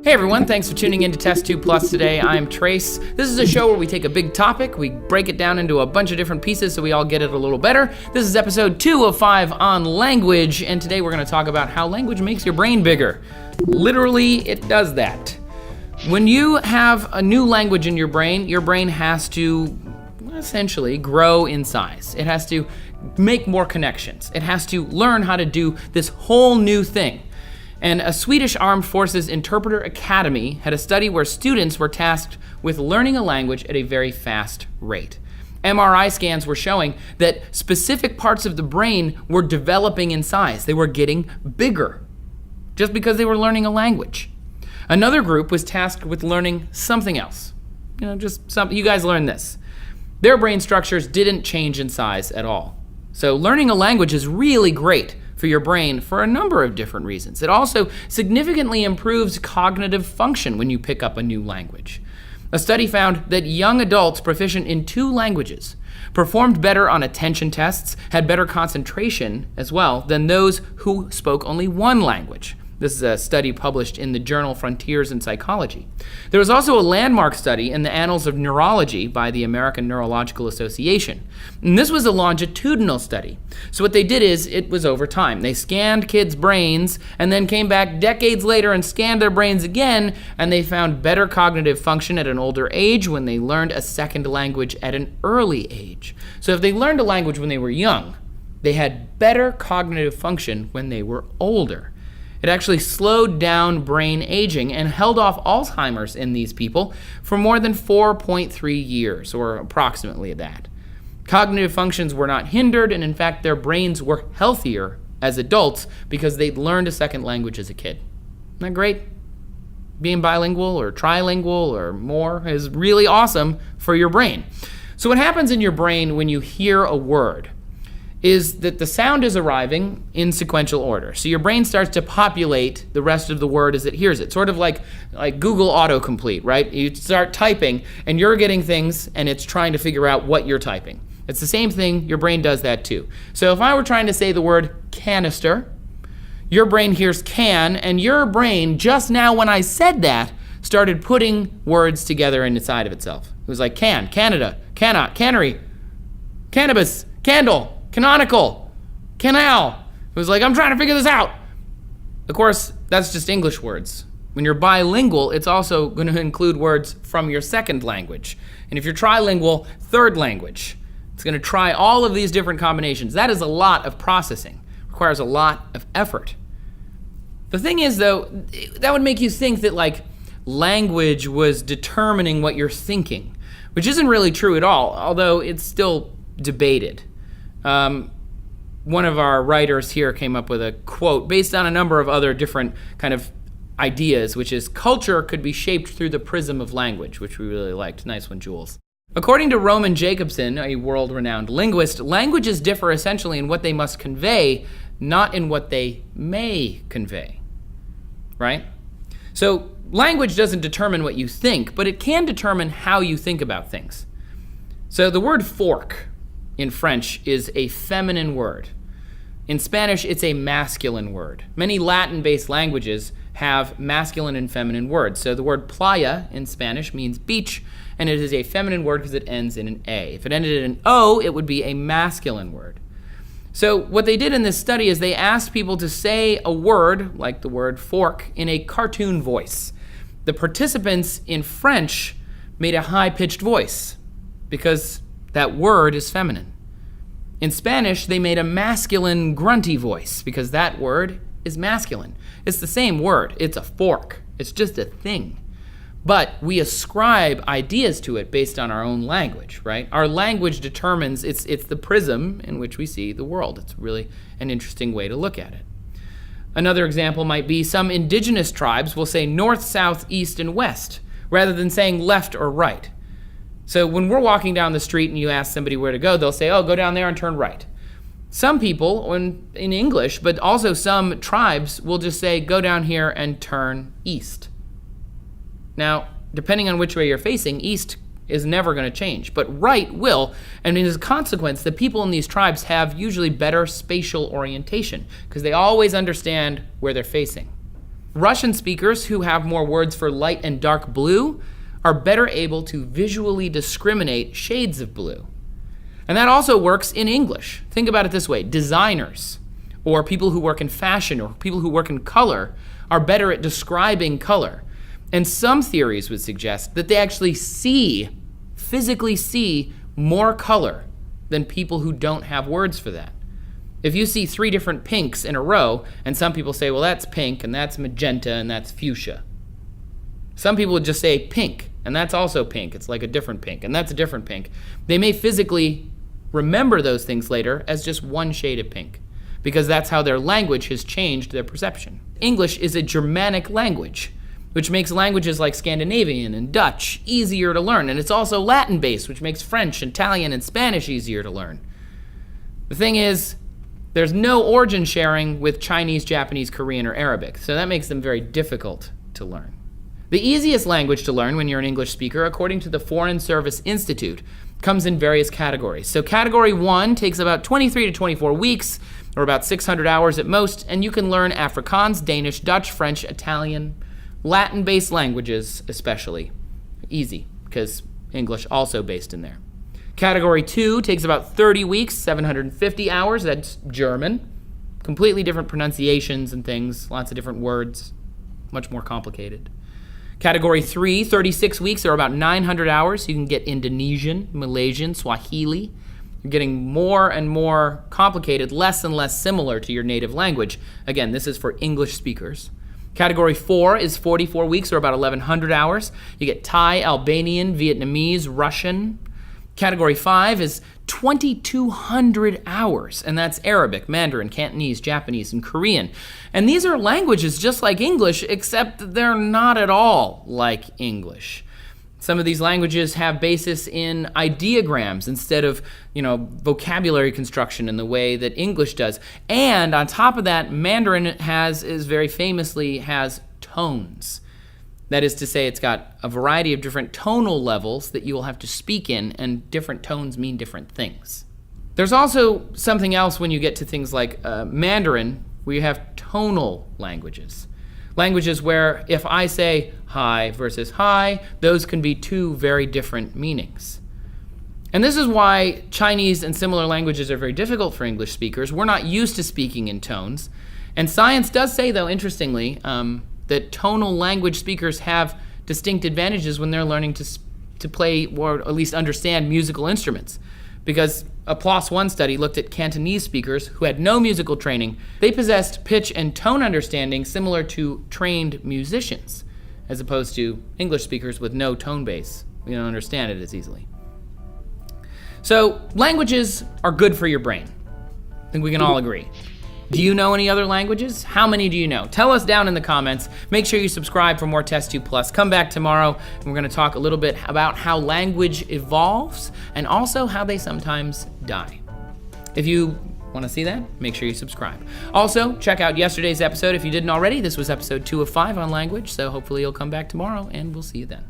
Hey everyone, thanks for tuning in to Test 2 Plus today. I'm Trace. This is a show where we take a big topic, we break it down into a bunch of different pieces so we all get it a little better. This is episode 2 of 5 on language, and today we're going to talk about how language makes your brain bigger. Literally, it does that. When you have a new language in your brain has to essentially grow in size. It has to make more connections. It has to learn how to do this whole new thing. And a Swedish Armed Forces Interpreter Academy had a study where students were tasked with learning a language at a very fast rate. MRI scans were showing that specific parts of the brain were developing in size. They were getting bigger just because they were learning a language. Another group was tasked with learning something else. Just something, you guys learned this. Their brain structures didn't change in size at all. So learning a language is really great for your brain for a number of different reasons. It also significantly improves cognitive function when you pick up a new language. A study found that young adults proficient in 2 languages performed better on attention tests, had better concentration as well than those who spoke only 1 language. This is a study published in the journal Frontiers in Psychology. There was also a landmark study in the Annals of Neurology by the American Neurological Association. And this was a longitudinal study. So what they did is, it was over time. They scanned kids' brains and then came back decades later and scanned their brains again, and they found better cognitive function at an older age when they learned a second language at an early age. So if they learned a language when they were young, they had better cognitive function when they were older. It actually slowed down brain aging and held off Alzheimer's in these people for more than 4.3 years, or approximately that. Cognitive functions were not hindered, and in fact, their brains were healthier as adults because they'd learned a second language as a kid. Isn't that great? Being bilingual or trilingual or more is really awesome for your brain. So what happens in your brain when you hear a word is that the sound is arriving in sequential order. So your brain starts to populate the rest of the word as it hears it, sort of like Google autocomplete, right? You start typing and you're getting things and it's trying to figure out what you're typing. It's the same thing, your brain does that too. So if I were trying to say the word canister, your brain hears can, and your brain just now when I said that started putting words together inside of itself. It was like can, Canada, cannot, cannery, cannabis, candle, canonical, canal. It was like, I'm trying to figure this out. Of course, that's just English words. When you're bilingual, it's also going to include words from your second language. And if you're trilingual, third language. It's going to try all of these different combinations. That is a lot of processing. It requires a lot of effort. The thing is, though, that would make you think that language was determining what you're thinking, which isn't really true at all, although it's still debated. One of our writers here came up with a quote based on a number of other different kind of ideas, which is, culture could be shaped through the prism of language, which we really liked. Nice one, Jules. According to Roman Jacobson, a world-renowned linguist, languages differ essentially in what they must convey, not in what they may convey, right? So language doesn't determine what you think, but it can determine how you think about things. So the word fork in French is a feminine word. In Spanish, it's a masculine word. Many Latin-based languages have masculine and feminine words. So the word playa in Spanish means beach, and it is a feminine word because it ends in an A. If it ended in an O, it would be a masculine word. So what they did in this study is they asked people to say a word, like the word fork, in a cartoon voice. The participants in French made a high-pitched voice because that word is feminine. In Spanish, they made a masculine grunty voice because that word is masculine. It's the same word. It's a fork. It's just a thing. But we ascribe ideas to it based on our own language, right? Our language determines, it's the prism in which we see the world. It's really an interesting way to look at it. Another example might be some indigenous tribes will say north, south, east, and west, rather than saying left or right. So when we're walking down the street and you ask somebody where to go, they'll say, oh, go down there and turn right. Some people in English, but also some tribes will just say, go down here and turn east. Now, depending on which way you're facing, east is never going to change, but right will, and as a consequence, the people in these tribes have usually better spatial orientation because they always understand where they're facing. Russian speakers who have more words for light and dark blue are better able to visually discriminate shades of blue. And that also works in English. Think about it this way. Designers or people who work in fashion or people who work in color are better at describing color. And some theories would suggest that they actually physically see more color than people who don't have words for that. If you see 3 different pinks in a row, and some people say, well, that's pink, and that's magenta, and that's fuchsia. Some people would just say pink, and that's also pink. It's like a different pink, and that's a different pink. They may physically remember those things later as just one shade of pink, because that's how their language has changed their perception. English is a Germanic language, which makes languages like Scandinavian and Dutch easier to learn, and it's also Latin-based, which makes French, Italian, and Spanish easier to learn. The thing is, there's no origin sharing with Chinese, Japanese, Korean, or Arabic, so that makes them very difficult to learn. The easiest language to learn when you're an English speaker, according to the Foreign Service Institute, comes in various categories. So category 1 takes about 23 to 24 weeks, or about 600 hours at most, and you can learn Afrikaans, Danish, Dutch, French, Italian, Latin-based languages especially. Easy, because English also based in there. Category 2 takes about 30 weeks, 750 hours, that's German. Completely different pronunciations and things, lots of different words, much more complicated. Category 3, 36 weeks, or about 900 hours. You can get Indonesian, Malaysian, Swahili. You're getting more and more complicated, less and less similar to your native language. Again, this is for English speakers. Category 4 is 44 weeks, or about 1,100 hours. You get Thai, Albanian, Vietnamese, Russian. Category 5 is 2,200 hours, and that's Arabic, Mandarin, Cantonese, Japanese, and Korean. And these are languages just like English, except they're not at all like English. Some of these languages have basis in ideograms instead of, vocabulary construction in the way that English does. And on top of that, Mandarin very famously has tones. That is to say, it's got a variety of different tonal levels that you will have to speak in, and different tones mean different things. There's also something else when you get to things like Mandarin, where you have tonal languages. Languages where if I say hi versus hi, those can be 2 very different meanings. And this is why Chinese and similar languages are very difficult for English speakers. We're not used to speaking in tones. And science does say, though, interestingly, that tonal language speakers have distinct advantages when they're learning to play or at least understand musical instruments. Because a PLOS One study looked at Cantonese speakers who had no musical training. They possessed pitch and tone understanding similar to trained musicians, as opposed to English speakers with no tone base. We don't understand it as easily. So languages are good for your brain. I think we can all agree. Do you know any other languages? How many do you know? Tell us down in the comments. Make sure you subscribe for more Test 2 Plus. Come back tomorrow, and we're going to talk a little bit about how language evolves and also how they sometimes die. If you want to see that, make sure you subscribe. Also, check out yesterday's episode if you didn't already. This was episode 2 of 5 on language, so hopefully you'll come back tomorrow, and we'll see you then.